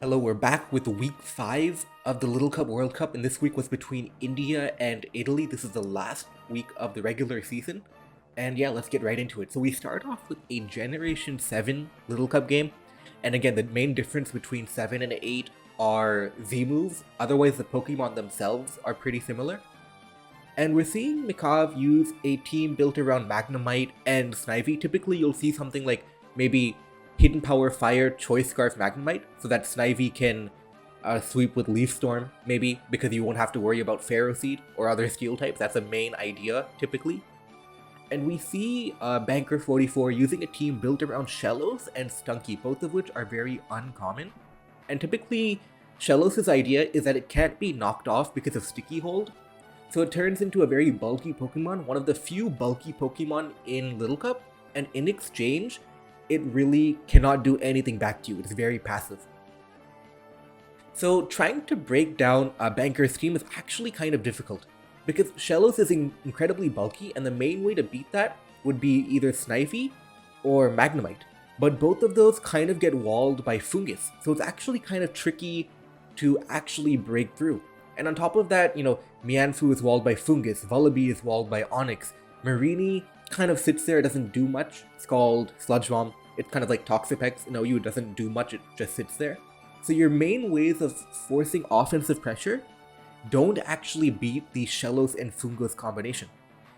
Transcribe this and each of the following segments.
Hello, we're back with week 5 of the Little Cup World Cup, and this week was between India and Italy. This is the last week of the regular season, and yeah, let's get right into it. So we start off with a Generation 7 Little Cup game, and again, the main difference between 7 and 8 are Z moves, otherwise the Pokemon themselves are pretty similar. And we're seeing Mikhav use a team built around Magnemite and Snivy. Typically, you'll see something like maybe Hidden Power Fire, Choice Scarf, Magnemite, so that Snivy can sweep with Leaf Storm, maybe, because you won't have to worry about Pharaoh Seed or other steel types. That's the main idea, typically. And we see Banker 44 using a team built around Shellos and Stunky, both of which are very uncommon. And typically, Shellos' idea is that it can't be knocked off because of Sticky Hold, so it turns into a very bulky Pokemon, one of the few bulky Pokemon in Little Cup, and in exchange, it really cannot do anything back to you. It's very passive. So trying to break down Banker's team is actually kind of difficult, because Shellos is incredibly bulky, and the main way to beat that would be either Snivy or Magnemite. But both of those kind of get walled by Fungus, so it's actually kind of tricky to actually break through. And on top of that, Mianfu is walled by Fungus, Vullaby is walled by Onyx, Marini kind of sits there, doesn't do much. It's called Sludge Bomb. It's kind of like Toxapex, it doesn't do much, it just sits there. So your main ways of forcing offensive pressure don't actually beat the Shellos and Fungus combination.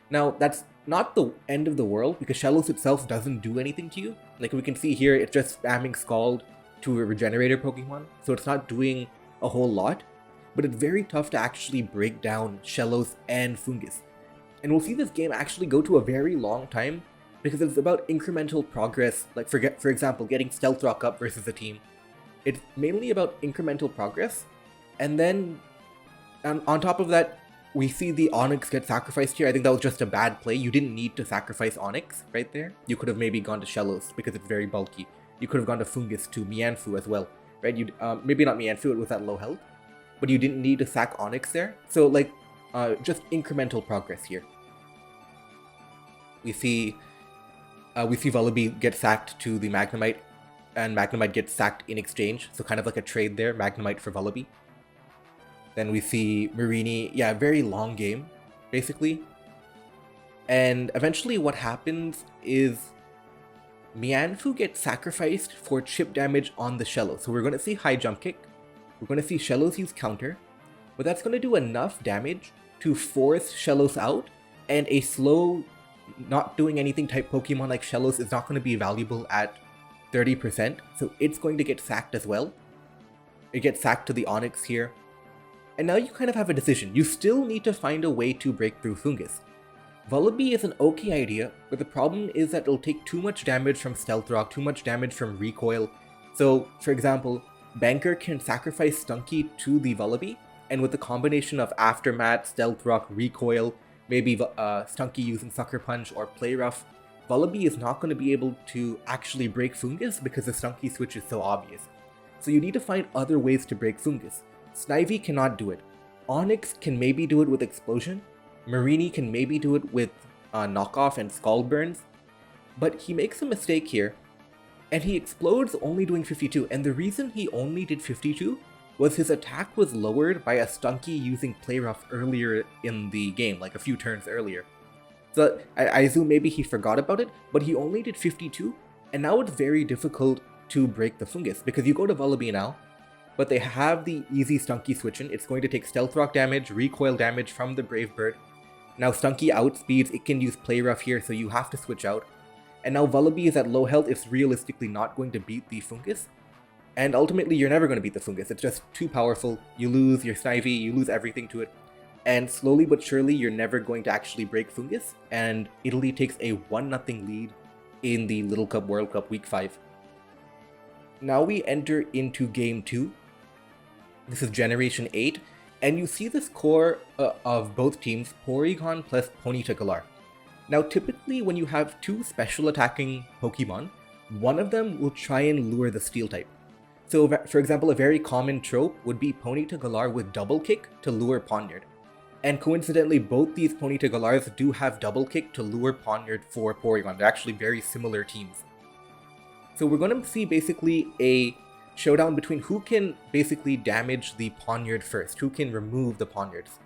Now, that's not the end of the world, because Shellos itself doesn't do anything to you. Like we can see here, it's just spamming Scald to a Regenerator Pokemon, so it's not doing a whole lot. But it's very tough to actually break down Shellos and Fungus. And we'll see this game actually go to a very long time, because it's about incremental progress, like for example, getting Stealth Rock up versus a team. It's mainly about incremental progress, and then on top of that, we see the Onyx get sacrificed here. I think that was just a bad play. You didn't need to sacrifice Onyx right there. You could have maybe gone to Shellos because it's very bulky. You could have gone to Fungus to Mianfu as well, right? Maybe not Mianfu, it was at low health, but you didn't need to sack Onyx there. So just incremental progress here. We see Vullaby get sacked to the Magnemite, and Magnemite gets sacked in exchange, so kind of like a trade there, Magnemite for Vullaby. Then we see Marini, very long game, basically. And eventually what happens is Mianfu gets sacrificed for chip damage on the Shellos. So we're going to see High Jump Kick, we're going to see Shellos use Counter, but that's going to do enough damage to force Shellos out, and a slow, not doing anything type Pokemon like Shellos is not going to be valuable at 30%, so it's going to get sacked as well. It gets sacked to the Onyx here. And now you kind of have a decision. You still need to find a way to break through Fungus. Vullaby is an okay idea, but the problem is that it'll take too much damage from Stealth Rock, too much damage from Recoil. So, for example, Banker can sacrifice Stunky to the Vullaby, and with the combination of Aftermath, Stealth Rock, Recoil, maybe Stunky using Sucker Punch or Play Rough, Vullaby is not going to be able to actually break Fungus because the Stunky switch is so obvious. So you need to find other ways to break Fungus. Snivy cannot do it. Onyx can maybe do it with Explosion. Marini can maybe do it with Knockoff and Scald Burns. But he makes a mistake here, and he explodes only doing 52, and the reason he only did 52 was his attack was lowered by a Stunky using Play Rough earlier in the game, like a few turns earlier. So I assume maybe he forgot about it, but he only did 52, and now it's very difficult to break the Fungus, because you go to Vullaby now, but they have the easy Stunky switch in. It's going to take Stealth Rock damage, Recoil damage from the Brave Bird. Now Stunky outspeeds, it can use Play Rough here, so you have to switch out. And now Vullaby is at low health, it's realistically not going to beat the Fungus. And ultimately, you're never going to beat the Fungus. It's just too powerful. You lose your Snivy, you lose everything to it. And slowly but surely, you're never going to actually break Fungus. And Italy takes a 1-0 lead in the Little Cup World Cup Week 5. Now we enter into Game 2. This is Generation 8. And you see this core of both teams, Porygon plus Ponyta Galar. Now typically when you have two special attacking Pokemon, one of them will try and lure the Steel type. So for example, a very common trope would be Ponyta Galar with Double Kick to lure Ponyard. And coincidentally, both these Ponyta Galars do have Double Kick to lure Ponyard for Porygon. They're actually very similar teams. So we're going to see basically a showdown between who can basically damage the Poniard first, who can remove the Poniards.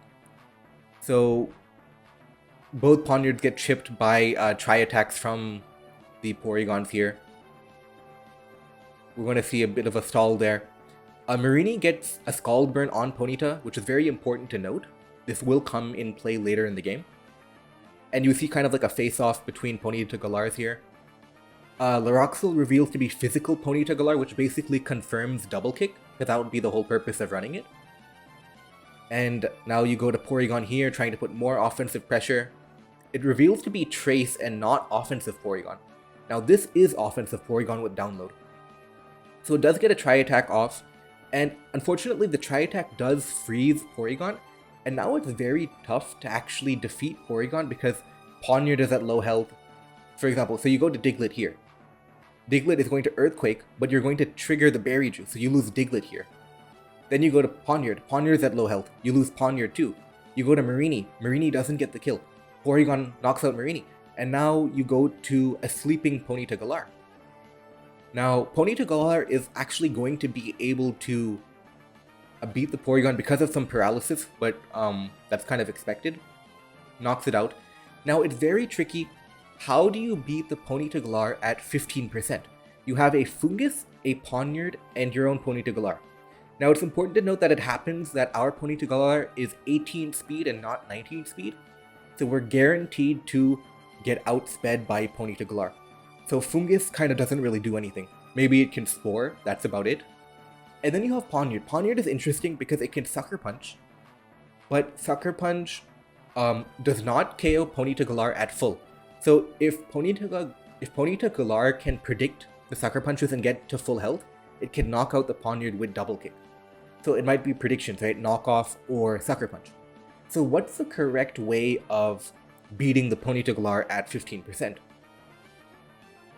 So both Poniards get chipped by tri-attacks from the Porygons here. We're going to see a bit of a stall there. Marini gets a Scald Burn on Ponyta, which is very important to note. This will come in play later in the game. And you see kind of like a face-off between Ponyta Galars here. Laroxel reveals to be physical Ponyta Galar, which basically confirms double kick, because that would be the whole purpose of running it. And now you go to Porygon here, trying to put more offensive pressure. It reveals to be Trace and not offensive Porygon. Now this is offensive Porygon with download. So it does get a tri-attack off, and unfortunately the tri-attack does freeze Porygon, and now it's very tough to actually defeat Porygon because Poniard is at low health. For example, so you go to Diglett here. Diglett is going to Earthquake, but you're going to trigger the Berry Juice, so you lose Diglett here. Then you go to Poniard. Poniard's at low health. You lose Poniard too. You go to Marini. Marini doesn't get the kill. Porygon knocks out Marini. And now you go to a sleeping Ponyta Galar. Now, Ponyta Galar is actually going to be able to beat the Porygon because of some paralysis, but that's kind of expected. Knocks it out. Now, it's very tricky. How do you beat the Ponyta Galar at 15%? You have a Fungus, a Poniard, and your own Ponyta Galar. Now, it's important to note that it happens that our Ponyta Galar is 18 speed and not 19 speed, so we're guaranteed to get outsped by Ponyta Galar. So Fungus kind of doesn't really do anything. Maybe it can Spore, that's about it. And then you have Poniard. Poniard is interesting because it can Sucker Punch, but Sucker Punch does not KO Ponyta Galar at full. So if Ponyta Galar can predict the Sucker Punches and get to full health, it can knock out the Poniard with double kick. So it might be predictions, right? Knockoff or Sucker Punch. So what's the correct way of beating the Ponyta Galar at 15%?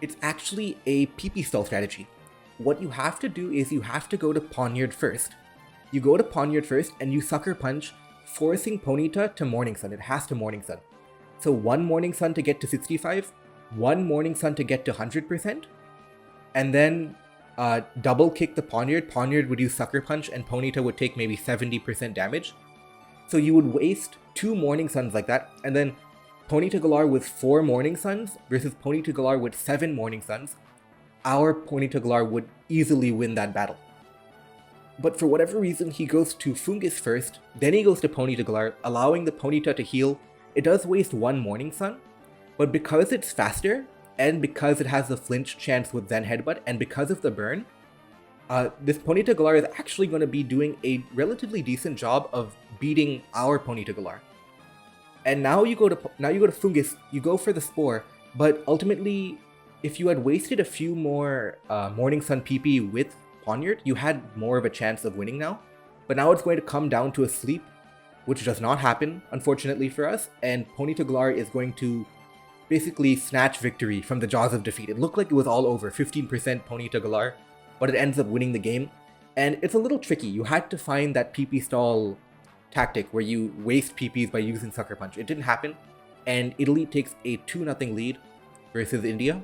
It's actually a PP stall strategy. What you have to do is you have to go to Poniard first. You go to Poniard first and you Sucker Punch, forcing Ponyta to Morning Sun. It has to Morning Sun. So one Morning Sun to get to 65, one Morning Sun to get to 100%, and then double kick the Poniard. Poniard would use Sucker Punch and Ponyta would take maybe 70% damage. So you would waste 2 Morning Suns like that, and then Ponyta Galar with 4 Morning Suns versus Ponyta Galar with 7 Morning Suns. Our Ponyta Galar would easily win that battle. But for whatever reason, he goes to Fungus first, then he goes to Ponyta Galar, allowing the Ponyta to heal. It does waste 1 Morning Sun, but because it's faster, and because it has the flinch chance with Zen Headbutt, and because of the burn, this Ponyta Galar is actually going to be doing a relatively decent job of beating our Ponyta Galar. And now you go to Fungus, you go for the Spore, but ultimately, if you had wasted a few more Morning Sun PP with Poniard, you had more of a chance of winning now. But now it's going to come down to a sleep, which does not happen, unfortunately for us, and Ponyta Galar is going to basically snatch victory from the jaws of defeat. It looked like it was all over, 15% Ponyta Galar, but it ends up winning the game. And it's a little tricky. You had to find that PP stall tactic where you waste PPs by using Sucker Punch. It didn't happen, and Italy takes a 2-0 lead versus India.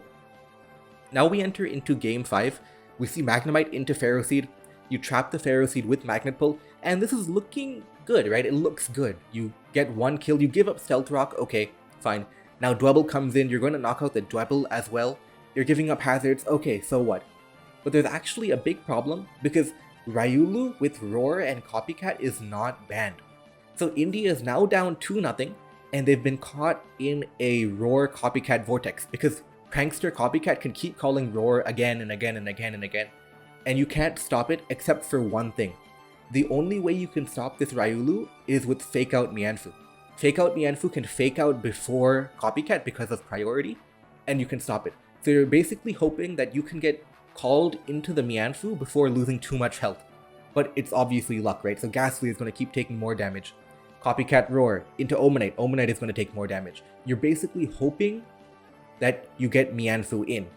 Now we enter into Game 5. We see Magnemite into Ferroseed. You trap the Ferroseed with Magnet Pull, and this is looking good, right? It looks good. You get 1 kill, you give up Stealth Rock, okay, fine. Now Dwebble comes in, you're going to knock out the Dwebble as well. You're giving up hazards, okay, so what? But there's actually a big problem, because Riolu with Roar and Copycat is not banned. So India is now down 2-0, and they've been caught in a Roar Copycat vortex, because Prankster Copycat can keep calling Roar again and again and again and again, and you can't stop it except for one thing. The only way you can stop this Riolu is with Fake Out Mianfu. Fake Out Mianfu can fake out before Copycat because of priority, and you can stop it. So you're basically hoping that you can get called into the Mianfu before losing too much health. But it's obviously luck, right? So Ghastly is going to keep taking more damage. Copycat Roar into Omanite. Omanite is going to take more damage. You're basically hoping that you get Mianfu in.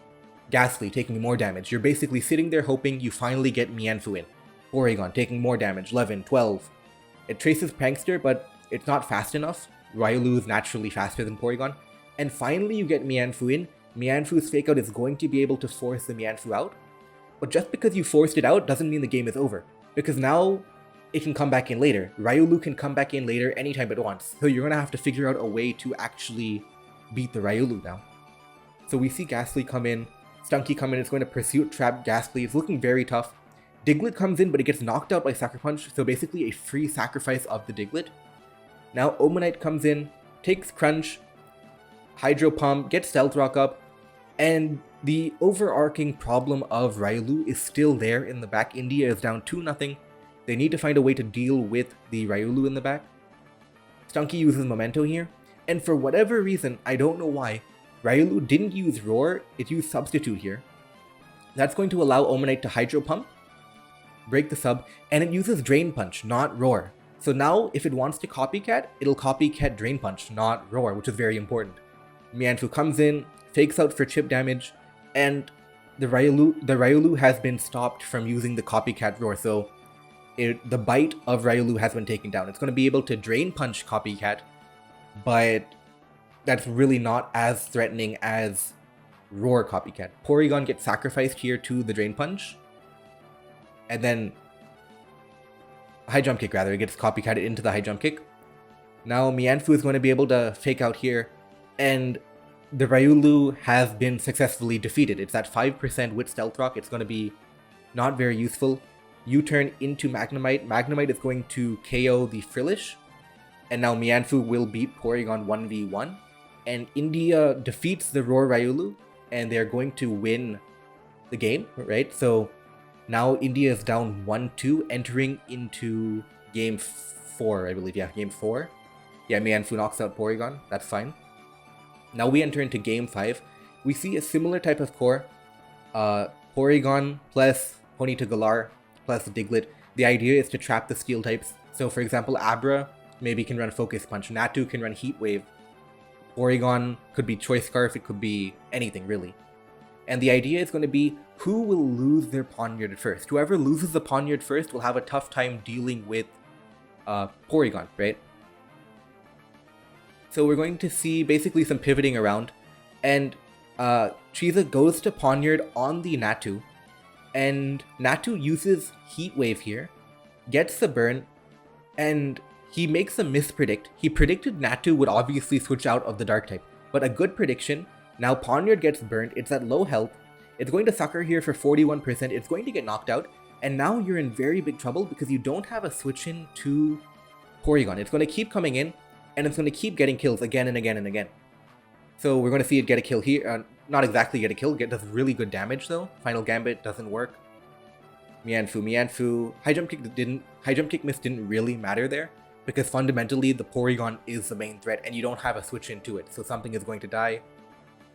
Ghastly taking more damage. You're basically sitting there hoping you finally get Mianfu in. Porygon taking more damage. 11, 12. It traces Prankster, but it's not fast enough. Riolu is naturally faster than Porygon. And finally you get Mianfu in. Mianfu's Fake Out is going to be able to force the Mianfu out. But just because you forced it out doesn't mean the game is over, because now it can come back in later. Ryulu can come back in later anytime it wants, so you're gonna have to figure out a way to actually beat the Ryulu now. So we see Ghastly come in, Stunky come in, it's going to Pursuit Trap Ghastly, it's looking very tough. Diglett comes in, but it gets knocked out by Sucker Punch, so basically a free sacrifice of the Diglett. Now Omanite comes in, takes Crunch, Hydro Pump, gets Stealth Rock up, and the overarching problem of Ryulu is still there in the back. India is down 2-0. They need to find a way to deal with the Ryulu in the back. Stunky uses Memento here, and for whatever reason, I don't know why, Ryulu didn't use Roar, it used Substitute here. That's going to allow Omanite to Hydro Pump, break the sub, and it uses Drain Punch, not Roar. So now, if it wants to copycat, it'll copycat Drain Punch, not Roar, which is very important. Mianfu comes in, fakes out for chip damage, and the Ryulu has been stopped from using the copycat Roar, so the bite of Ryulu has been taken down. It's going to be able to Drain Punch copycat, but that's really not as threatening as Roar copycat. Porygon gets sacrificed here to the Drain Punch, and then High Jump Kick rather, it gets copycatted into the High Jump Kick. Now Mianfu is going to be able to fake out here, and the Ryulu has been successfully defeated. It's at 5% with Stealth Rock. It's going to be not very useful. U-turn into Magnemite. Magnemite is going to KO the Frillish. And now Mianfu will beat Porygon 1v1. And India defeats the Roar Ryulu. And they're going to win the game, right? So now India is down 1-2, entering into Game 4, I believe. Yeah, Game 4. Yeah, Mianfu knocks out Porygon. That's fine. Now we enter into Game 5. We see a similar type of core. Porygon plus Ponyta Galar plus Diglett. The idea is to trap the steel types. So for example, Abra maybe can run Focus Punch. Natu can run Heat Wave. Porygon could be Choice Scarf. It could be anything really. And the idea is going to be who will lose their Poniard first. Whoever loses the Poniard first will have a tough time dealing with Porygon, right? So we're going to see basically some pivoting around, and Chiza goes to Poniard on the Natu, and Natu uses Heat Wave here, gets the burn, and he makes a mispredict. He predicted Natu would obviously switch out of the Dark type, but a good prediction. Now Poniard gets burned, it's at low health, it's going to Sucker here for 41%, it's going to get knocked out, and now you're in very big trouble because you don't have a switch in to Porygon. It's going to keep coming in, and it's going to keep getting kills again and again and again. So we're going to see it get a kill here. Not exactly get a kill, does really good damage though. Final Gambit doesn't work. Mianfu. High Jump Kick miss didn't really matter there, because fundamentally the Porygon is the main threat and you don't have a switch into it, so something is going to die.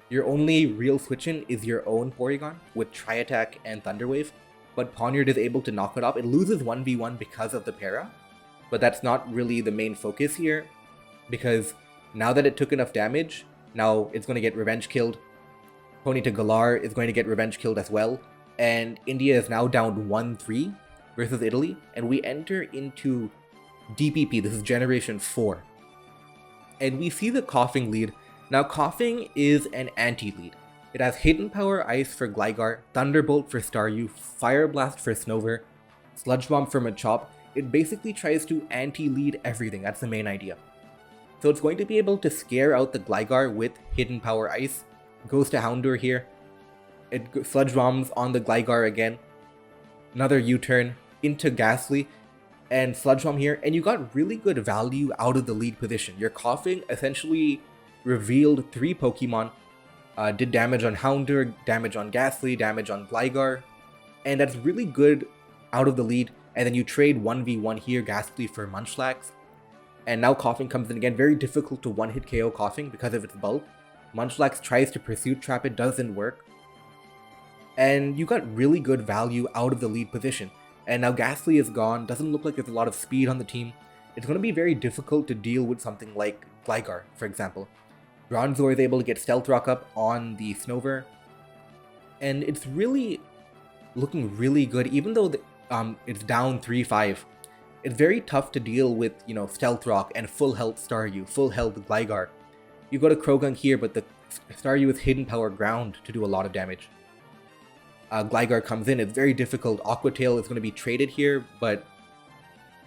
Your only real switch in is your own Porygon with Tri-Attack and Thunder Wave, but Poniard is able to knock it off. It loses 1v1 because of the para, but that's not really the main focus here, because now that it took enough damage, now it's going to get revenge killed. Ponyta Galar is going to get revenge killed as well, and India is now down 1-3 versus Italy, and we enter into DPP. This is Generation 4. And we see the Coughing lead. Now Coughing is an anti-lead. It has Hidden Power Ice for Gligar, Thunderbolt for Staryu, Fire Blast for Snover, Sludge Bomb for Machop. It basically tries to anti-lead everything, that's the main idea. So it's going to be able to scare out the Gligar with Hidden Power Ice. Goes to Houndour here. It Sludge Bombs on the Gligar again. Another U-turn into Ghastly and Sludge Bomb here, and you got really good value out of the lead position. Your Coughing essentially revealed 3 Pokemon, did damage on Houndour, damage on Ghastly, damage on Gligar, and that's really good out of the lead. And then you trade 1v1 here, Ghastly for Munchlax, and now Coughing comes in again. Very difficult to one-hit KO Coughing because of its bulk. Munchlax tries to Pursuit Trap, it doesn't work. And you got really good value out of the lead position. And now Ghastly is gone, doesn't look like there's a lot of speed on the team. It's going to be very difficult to deal with something like Gligar, for example. Bronzor is able to get Stealth Rock up on the Snover. And it's really looking really good, even though it's down 3-5. It's very tough to deal with, Stealth Rock and full health Staryu, full health Gligar. You go to Croagunk here, but the Staryu is Hidden Power Ground to do a lot of damage. Gligar comes in. It's very difficult. Aqua Tail is going to be traded here, but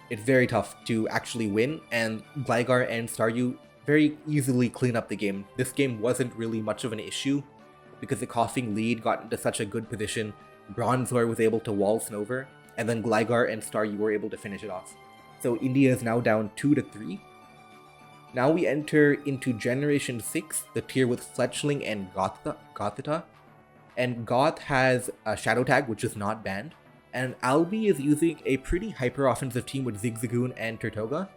it's very tough to actually win, and Gligar and Staryu very easily clean up the game. This game wasn't really much of an issue because the Coughing lead got into such a good position. Bronzor was able to wall Snover, and then Gligar and Staryu were able to finish it off. So India is now down 2-3. Now we enter into Generation 6, the tier with Fletchling and Gothita. And Goth has a Shadow Tag, which is not banned. And Albi is using a pretty hyper-offensive team with Zigzagoon and Turtoga.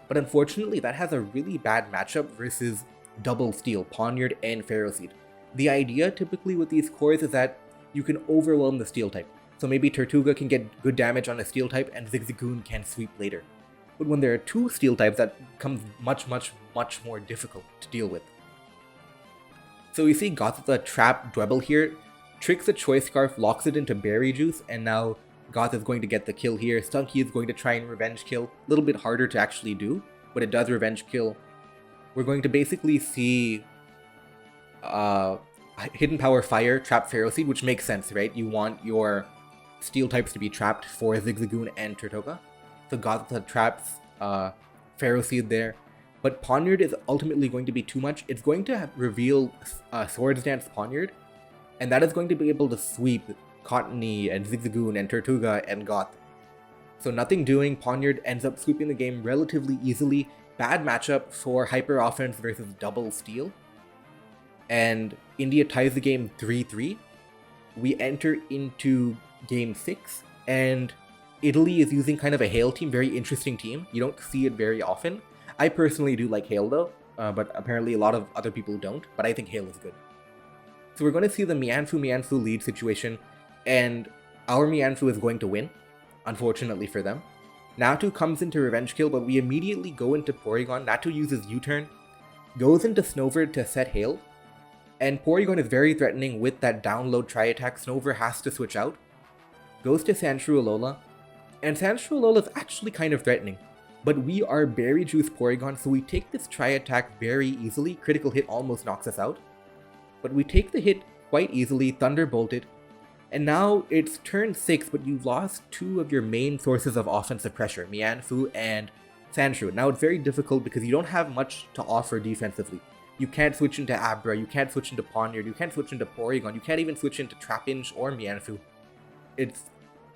But unfortunately, that has a really bad matchup versus Double Steel, Poniard, and Ferroseed. The idea typically with these cores is that you can overwhelm the Steel type. So maybe Tortuga can get good damage on a Steel type and Zigzagoon can sweep later. But when there are two Steel types, that becomes much more difficult to deal with. So we see Gothita trap Dwebble here, tricks the Choice Scarf, locks it into Berry Juice, and now Goth is going to get the kill here. Stunky is going to try and revenge kill. A little bit harder to actually do, but it does revenge kill. We're going to basically see Hidden Power Fire trap Ferroseed, which makes sense, right? You want your Steel types to be trapped for Zigzagoon and Turtoga. So Gothita traps Ferroseed there. But Poniard is ultimately going to be too much. It's going to reveal Swords Dance Poniard, and that is going to be able to sweep Cottony and Zigzagoon and Tortuga and Goth. So nothing doing, Poniard ends up sweeping the game relatively easily. Bad matchup for Hyper Offense versus Double Steel. And India ties the game 3-3. We enter into Game 6, and Italy is using kind of a Hail team, very interesting team. You don't see it very often. I personally do like Hail though, but apparently a lot of other people don't, but I think Hail is good. So we're going to see the Mianfu lead situation, and our Mianfu is going to win, unfortunately for them. Natu comes into Revenge Kill, but we immediately go into Porygon. Natu uses U-turn, goes into Snover to set Hail, and Porygon is very threatening with that download Tri-Attack. Snover has to switch out, goes to Sandshrew Alola, and Sandshrew Alola is actually kind of threatening. But we are Berry Juice Porygon, so we take this Tri-Attack very easily. Critical hit almost knocks us out. But we take the hit quite easily, Thunderbolted, and now it's turn 6, but you've lost two of your main sources of offensive pressure, Mianfu and Sandshrew. Now it's very difficult because you don't have much to offer defensively. You can't switch into Abra, you can't switch into Poniard, you can't switch into Porygon, you can't even switch into Trapinch or Mianfu. It's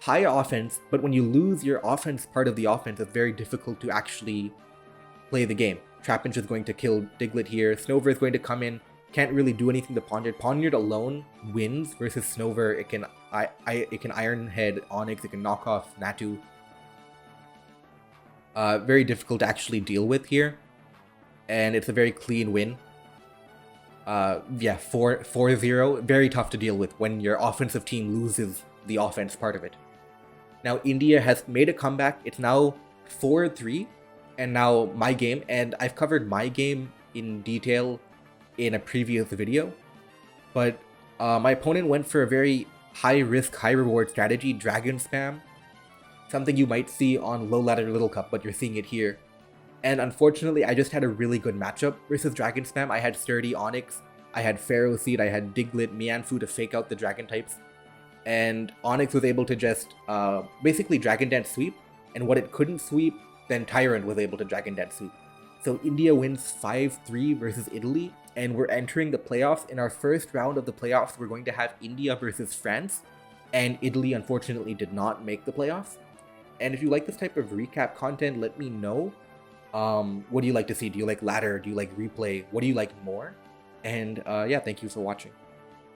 high offense, but when you lose your offense part of the offense, it's very difficult to actually play the game. Trapinch is going to kill Diglett here, Snover is going to come in, can't really do anything to Poniard. Poniard alone wins versus Snover. It can Iron Head Onix, it can knock off Natu. Very difficult to actually deal with here. And it's a very clean win. Yeah, 4-0. Very tough to deal with when your offensive team loses the offense part of it. Now India has made a comeback. It's now 4-3. And now my game. And I've covered my game in detail in a previous video. But my opponent went for a very high risk, high reward strategy, Dragon Spam. Something you might see on Low Ladder Little Cup, but you're seeing it here. And unfortunately, I just had a really good matchup versus Dragon Spam. I had Sturdy Onix, I had Ferroseed, I had Diglett, Mianfu to fake out the Dragon types. And Onix was able to just basically Dragon Dance sweep. And what it couldn't sweep, then Tyrant was able to Dragon Dance sweep. So India wins 5-3 versus Italy. And we're entering the playoffs. In our first round of the playoffs, we're going to have India versus France. And Italy, unfortunately, did not make the playoffs. And if you like this type of recap content, let me know. What do you like to see? Do you like ladder? Do you like replay? What do you like more? And yeah, thank you for watching.